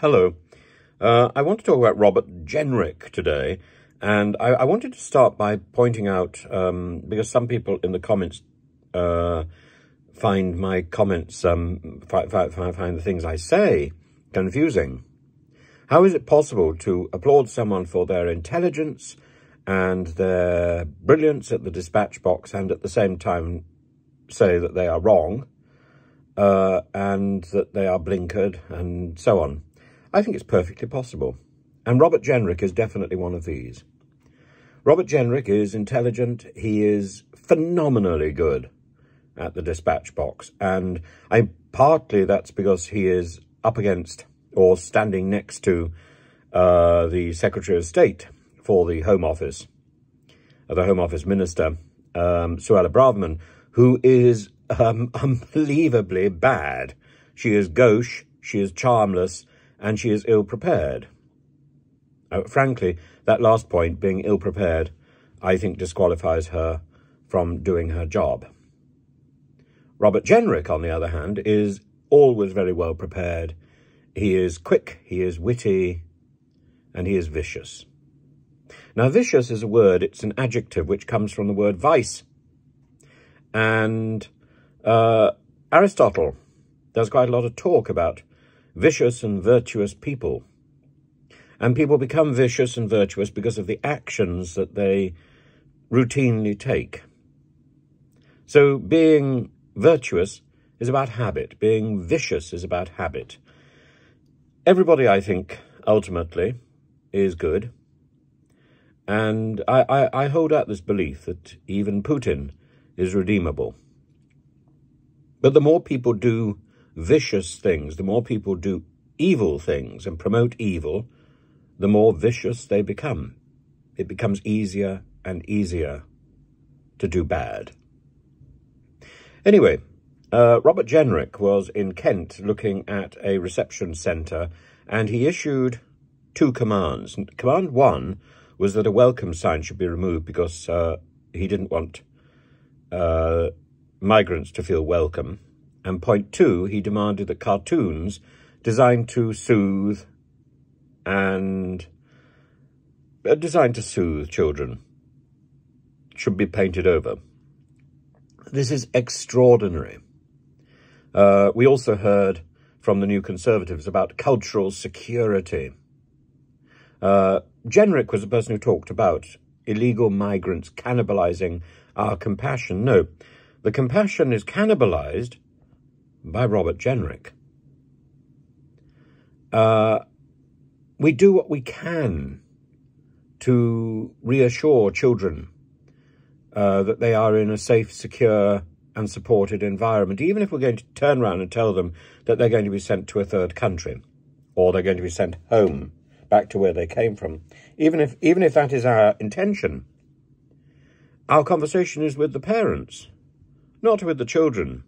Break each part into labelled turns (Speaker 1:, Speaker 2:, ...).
Speaker 1: Hello. I want to talk about Robert Jenrick today, and I wanted to start by pointing out, because some people in the comments find my comments, find the things I say confusing. How is it possible to applaud someone for their intelligence and their brilliance at the dispatch box and at the same time say that they are wrong and that they are blinkered and so on? I think it's perfectly possible. And Robert Jenrick is definitely one of these. Robert Jenrick is intelligent. He is phenomenally good at the dispatch box. And partly that's because he is up against or standing next to the Secretary of State for the Home Office, the Home Office Minister, Suella Braverman, who is unbelievably bad. She is gauche, she is charmless, and she is ill-prepared. Frankly, that last point, being ill-prepared, I think disqualifies her from doing her job. Robert Jenrick, on the other hand, is always very well prepared. He is quick, he is witty, and he is vicious. Now, vicious is a word, it's an adjective which comes from the word vice. And Aristotle does quite a lot of talk about vicious and virtuous people. And people become vicious and virtuous because of the actions that they routinely take. So being virtuous is about habit. Being vicious is about habit. Everybody, I think, ultimately is good. And I hold out this belief that even Putin is redeemable. But the more people do vicious things, the more people do evil things and promote evil, the more vicious they become. It becomes easier and easier to do bad. Anyway, Robert Jenrick was in Kent looking at a reception centre, and he issued two commands. Command one was that a welcome sign should be removed because he didn't want migrants to feel welcome. And point two, he demanded that cartoons designed to soothe children should be painted over. This is extraordinary. We also heard from the New Conservatives about cultural security. Jenrick was the person who talked about illegal migrants cannibalizing our compassion. No, the compassion is cannibalized by Robert Jenrick. We do what we can to reassure children that they are in a safe, secure and supported environment, even if we're going to turn around and tell them that they're going to be sent to a third country or they're going to be sent home, back to where they came from. Even if that is our intention, our conversation is with the parents, not with the children.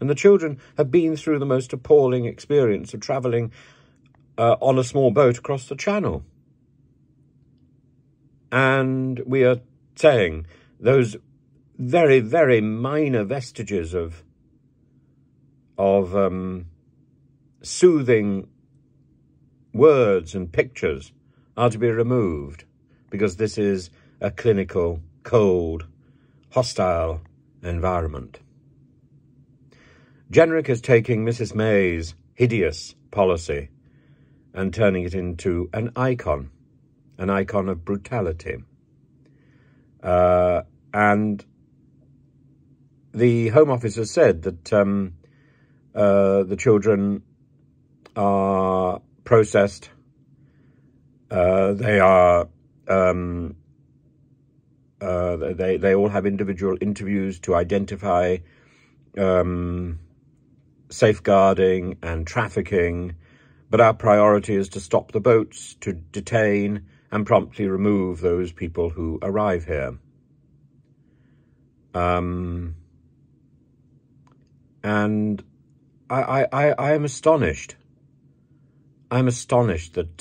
Speaker 1: And the children have been through the most appalling experience of travelling on a small boat across the Channel. And we are saying those very, very minor vestiges of soothing words and pictures are to be removed because this is a clinical, cold, hostile environment. Jenrick is taking Mrs. May's hideous policy and turning it into an icon of brutality. And the Home Office has said that the children are processed. They all have individual interviews to identify safeguarding and trafficking, but our priority is to stop the boats, to detain and promptly remove those people who arrive here. And I am astonished. I'm astonished that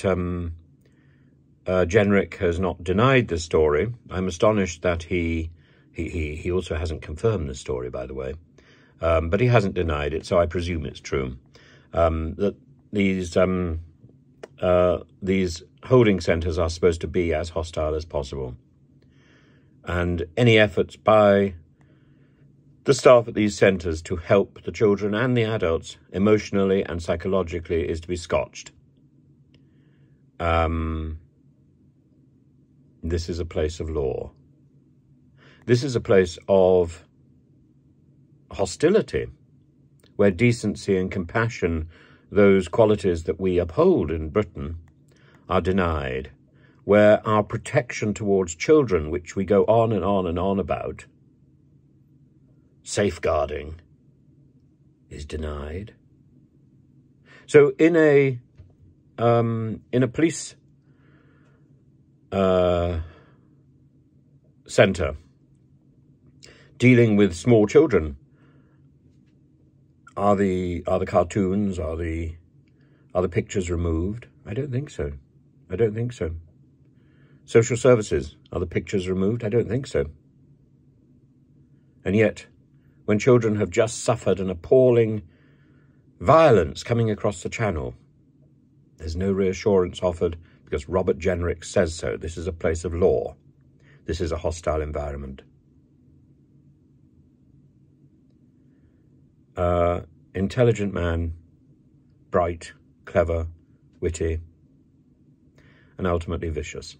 Speaker 1: Jenrick has not denied this story. I'm astonished that he also hasn't confirmed the story, by the way. But he hasn't denied it, so I presume it's true. That these these holding centres are supposed to be as hostile as possible. And any efforts by the staff at these centres to help the children and the adults emotionally and psychologically is to be scotched. This is a place of law. This is a place of hostility, where decency and compassion, those qualities that we uphold in Britain, are denied, where our protection towards children, which we go on and on and on about, safeguarding, is denied. So in a police centre dealing with small children, are the cartoons, are the pictures removed? I don't think so. I don't think so. Social services, are the pictures removed? I don't think so. And yet, when children have just suffered an appalling violence coming across the channel, there's no reassurance offered because Robert Jenrick says so. This is a place of law. This is a hostile environment. Intelligent man, bright, clever, witty, and ultimately vicious.